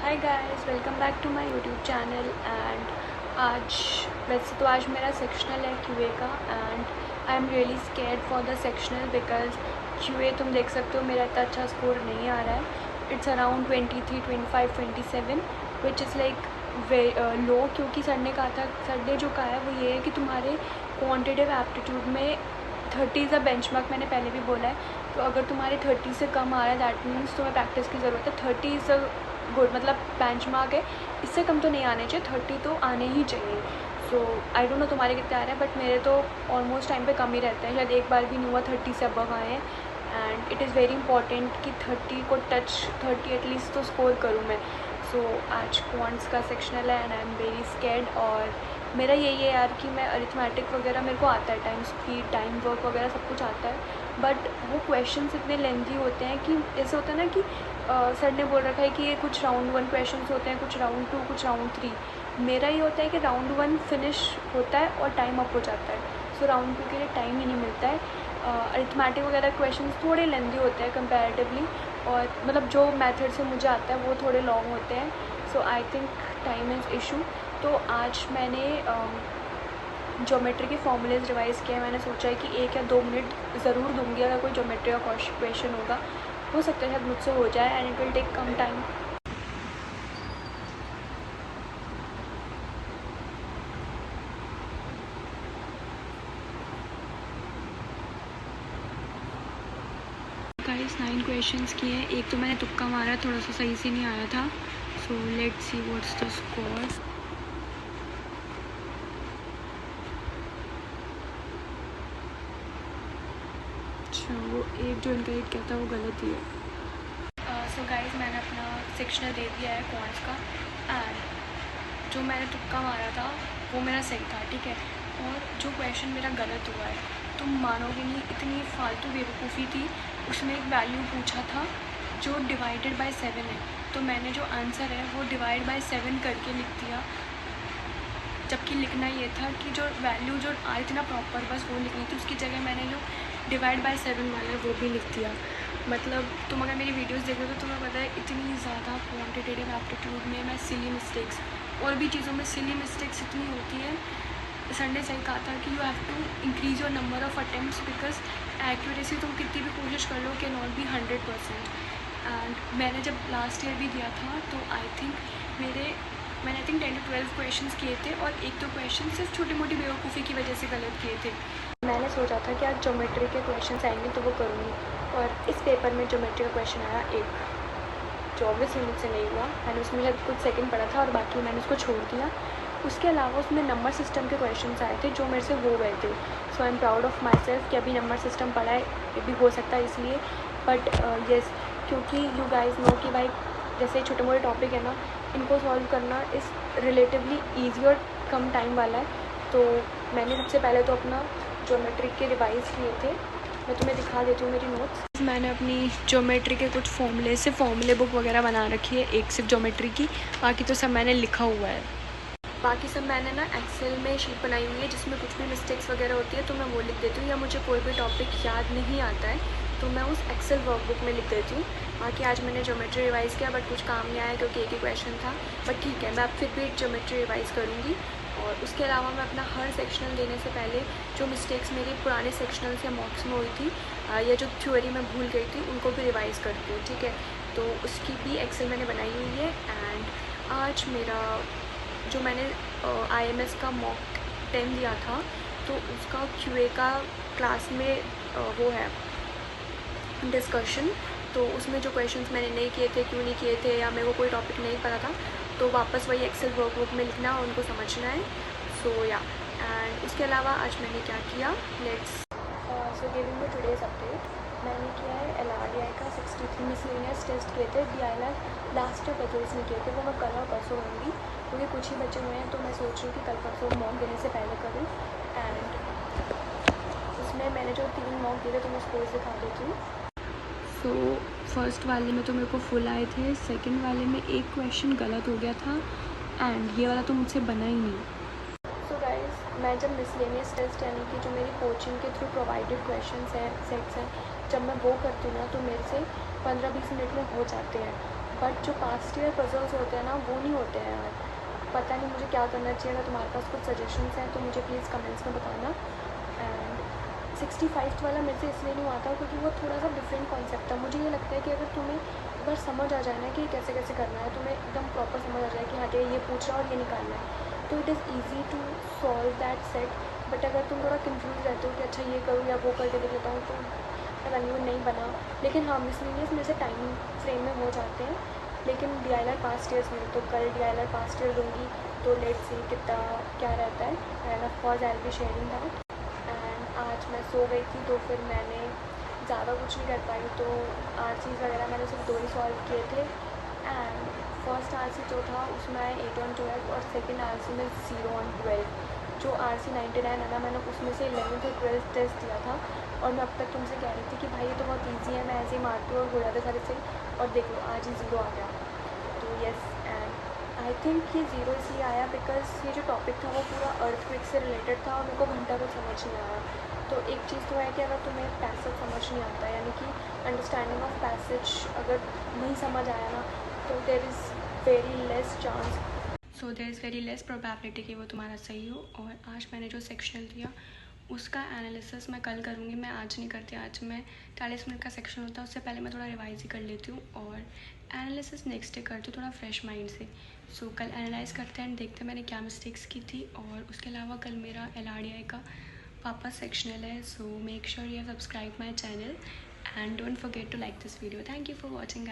Hi guys, welcome back to my YouTube channel. And आज मेरा sectional है QA का। And I am really scared for the sectional because QA तुम देख सकते हो मेरा इतना अच्छा स्कोर नहीं आ रहा है। It's around 23, 25, 27 which is like low, क्योंकि सर ने जो कहा है वो ये है कि तुम्हारे क्वान्टिटेटिव एप्टीट्यूड में 30 इज़ अ बेंचमार्क। मैंने पहले भी बोला है, तो अगर तुम्हारे 30 से कम आ रहा है दैट मीन्स तुम्हें प्रैक्टिस की ज़रूरत है। 30 इज़ अ गुड, मतलब बेंचमार्क है, इससे कम तो नहीं आने चाहिए, 30 तो आने ही चाहिए। सो आई डोंट नो तुम्हारे कितने आ रहे हैं, बट मेरे तो ऑलमोस्ट टाइम पे कम ही रहते हैं। शायद एक बार भी नहीं हुआ 30 से अबव आए हैं। And it is very important कि 30 को टच 30 एटलीस्ट तो स्कोर करूँ मैं। सो आज क्वांट्स का सेक्शनल है and I am very scared. और मेरा यही है यार कि मैं अरिथमेटिक वगैरह मेरे को आता है, टाइम स्पीड, टाइम वर्क वगैरह सब कुछ आता है, बट वो क्वेश्चंस इतने लेंथी होते हैं कि ऐसे होता है ना कि सर ने बोल रखा है कि ये कुछ राउंड 1 क्वेश्चंस होते हैं, कुछ राउंड 2, कुछ राउंड 3। मेरा ये होता है कि राउंड 1 फिनिश होता है और टाइम अप हो जाता है, सो राउंड 2 के लिए टाइम ही नहीं मिलता है। अरिथमेटिक वगैरह क्वेश्चंस थोड़े लेंथी होते हैं कंपैरेटिवली, और मतलब जो मेथड से मुझे आता है वो थोड़े लॉन्ग होते हैं। So I think time is issue. तो आज मैंने ज्योमेट्री के फॉर्मूलेज रिवाइज़ किए हैं। मैंने सोचा है कि 1 या 2 मिनट ज़रूर दूंगी, अगर कोई ज्योमेट्री का क्वेश्चन होगा हो सकता है शायद मुझसे हो जाए, एंड इट विल टेक कम टाइम। गाइस 9 क्वेश्चंस किए हैं, एक तो मैंने तुक्का मारा, थोड़ा सा सही से नहीं आया था। So let's see what's the score. अच्छा, वो एक जो इनका किया था वो गलत ही है। सो गाइस मैंने अपना सेक्शनल दे दिया है क्वांट्स का, एंड जो मैंने तुक्का मारा था वो मेरा सही था, ठीक है। और जो क्वेश्चन मेरा गलत हुआ है, तुम मानोगे नहीं, इतनी फालतू बेवकूफ़ी थी। उसमें एक वैल्यू पूछा था जो डिवाइडेड बाय 7 है, तो मैंने जो आंसर है वो डिवाइड बाय 7 करके लिख दिया, जबकि लिखना ये था कि जो वैल्यू जो आई थी ना प्रॉपर, बस वो लिखनी थी। उसकी जगह मैंने जो डिवाइड बाय 7 वाला है वो भी लिख दिया। मतलब तुम अगर मेरी वीडियोस देखो तो तुम्हें पता है इतनी ज़्यादा क्वांटिटेटिव एप्टीट्यूड में मैं सिली मिस्टेक्स और भी चीज़ों में सिली मिस्टेक्स इतनी होती है। सर ने सही कहा था कि you have to increase your number of attempts because accuracy तुम कितनी भी कोशिश कर लो कैन नॉट बी 100%। एंड मैंने जब लास्ट ईयर भी दिया था तो आई थिंक मैंने आई थिंक 10 to 12 क्वेश्चंस किए थे, और एक दो क्वेश्चन सिर्फ छोटी मोटी बेवकूफ़ी की वजह से गलत किए थे। मैंने सोचा था कि आज ज्योमेट्री के क्वेश्चंस आएंगे तो वो करूँगी, और इस पेपर में ज्योमेट्री का क्वेश्चन आया एक, जो ऑब्वियसली मुझसे नहीं हुआ। मैंने उसमें शायद कुछ सेकंड पढ़ा था और बाकी मैंने उसको छोड़ दिया। उसके अलावा उसमें नंबर सिस्टम के क्वेश्चंस आए थे जो मेरे से हो गए थे। So I am proud of myself कि अभी नंबर सिस्टम पढ़ा है, ये भी हो सकता है इसलिए। बट येस, क्योंकि यू गाइज नो कि भाई जैसे छोटे मोटे टॉपिक है ना, इनको सॉल्व करना इस रिलेटिवली ईजी और कम टाइम वाला है। तो मैंने सबसे पहले तो अपना ज्योमेट्री के रिवाइज़ किए थे। मैं तुम्हें दिखा देती हूँ मेरी नोट्स। मैंने अपनी ज्योमेट्री के कुछ फॉर्मूले बुक वगैरह बना रखी है, एक सिर्फ ज्योमेट्री की, बाकी तो सब मैंने लिखा हुआ है। बाकी सब मैंने ना एक्सेल में शीट बनाई हुई है जिसमें कुछ भी मिस्टेक्स वगैरह होती है तो मैं वो लिख देती हूँ, या मुझे कोई भी टॉपिक याद नहीं आता है तो मैं उस एक्सेल वर्कबुक में लिख देती हूँ। बाकी आज मैंने ज्योमेट्री रिवाइज़ किया बट कुछ काम नहीं आया क्योंकि एक ही क्वेश्चन था, बट ठीक है, मैं अब फिर भी ज्योमेट्री रिवाइज़ करूँगी। और उसके अलावा मैं अपना हर सेक्शनल देने से पहले जो मिस्टेक्स मेरी पुराने सेक्शनल से मॉक्स में हुई थी या जो थ्योरी में भूल गई थी उनको भी रिवाइज़ करती हूँ, ठीक है। तो उसकी भी एक्सेल मैंने बनाई हुई है। एंड आज मेरा जो मैंने IMS का मॉक 10 दिया था तो उसका QA का क्लास में वो है डिस्कशन। तो उसमें जो क्वेश्चंस मैंने नहीं किए थे, क्यों नहीं किए थे, या मेरे को कोई टॉपिक नहीं पता था, तो वापस वही एक्सेल वर्कबुक में लिखना और उनको समझना है। सो या, एंड उसके अलावा आज मैंने क्या किया, let's so giving me today's update. मैंने किया है LRDI का 63 मिसलेनियस टेस्ट किए थे। DILR लास्ट ईयर पजल्स में किए थे, वो मैं कल और परसों करूँगी क्योंकि कुछ ही बचे हुए हैं, तो मैं सोच रही हूँ कि कल परसों मॉक देने से पहले करूँ। एंड उसमें मैंने जो 3 मॉक दिए थे तो मैं उसको दिखा देती हूँ। सो फर्स्ट वाले में तो मेरे को फुल आए थे, सेकंड वाले में एक क्वेश्चन गलत हो गया था, एंड ये वाला तो मुझसे बना ही नहीं। सो गाइस, मैं जब मिसलेनियस टेस्ट यानी कि जो मेरी कोचिंग के थ्रू प्रोवाइडेड क्वेश्चंस हैं, सेट्स हैं, जब मैं वो करती हूँ ना तो मेरे से 15-20 मिनट में हो जाते हैं। बट जो पास्ट ईयर पजल्स होते हैं ना वो नहीं होते हैं यार। पता नहीं मुझे क्या करना चाहिए। अगर तुम्हारे पास कुछ सजेशंस हैं तो मुझे प्लीज़ कमेंट्स में बताना। एंड 65th वाला मेरे से इसलिए नहीं हुआ था क्योंकि वो थोड़ा सा डिफरेंट कॉन्सेप्ट था। मुझे ये लगता है कि अगर तुम्हें एक बार समझ आ जाए ना कि कैसे कैसे करना है, तुम्हें एकदम प्रॉपर समझ आ जाए कि हाँ ये पूछ रहा है और ये निकालना है, तो it is easy to solve that set. But अगर तुम थोड़ा कंफ्यूज रहते हो कि अच्छा ये करूँ या वो करके देख लेता हूँ, तो पता नहीं वो नहीं बना। लेकिन हाँ मिसलिनियस मेरे से टाइम फ्रेम में हो जाते हैं, लेकिन DILR पास्ट ईयर्स में। तो कल DILR पास्ट ईयर दूँगी, तो लेट्स सी कितना क्या रहता है। End of course I will be sharing that. And आज मैं सो गई थी तो फिर मैंने ज़्यादा कुछ नहीं कर पाई, तो RCs वगैरह मैंने सिर्फ 2 ही सॉल्व किए थे। एंड फर्स्ट RC जो था उसमें आए 8 on 12 और सेकेंड RC में 0 on 12। जो RC 99 है ना, मैंने उसमें से 11th और 12th टेस्ट दिया था, और मैं अब तक तुमसे कह रही थी कि भाई ये तो बहुत ईजी है, मैं ऐसे ही मारती हूँ और हो जाता सारे से, और देख लो आज ही 0 आ गया। तो यस, एंड आई थिंक ये 0 इसलिए आया बिकॉज ये जो टॉपिक था वो पूरा अर्थक्वेक से रिलेटेड था और मेरे को घंटा को समझ नहीं आया। तो एक चीज़ तो है कि अगर तुम्हें पैसेज समझ नहीं आता, यानी कि अंडरस्टैंडिंग ऑफ पैसेज अगर नहीं समझ आया ना, तो there is very less chance, so there is very less probability कि वो तुम्हारा सही हो। और आज मैंने जो सेक्शनल दिया उसका एनालिसिस मैं कल करूँगी, मैं आज नहीं करती। आज मैं 40 मिनट का सेक्शन होता है, उससे पहले मैं थोड़ा रिवाइज ही कर लेती हूँ और एनालिसिस नेक्स्ट डे करती हूँ थोड़ा फ्रेश माइंड से। सो कल एनालाइज करते हैं एंड देखते हैं मैंने क्या मिस्टेक्स की थी। और उसके अलावा कल मेरा LRDI का वापस सेक्शनल है, so make sure you have subscribe my channel and don't forget to like this video. Thank you for watching.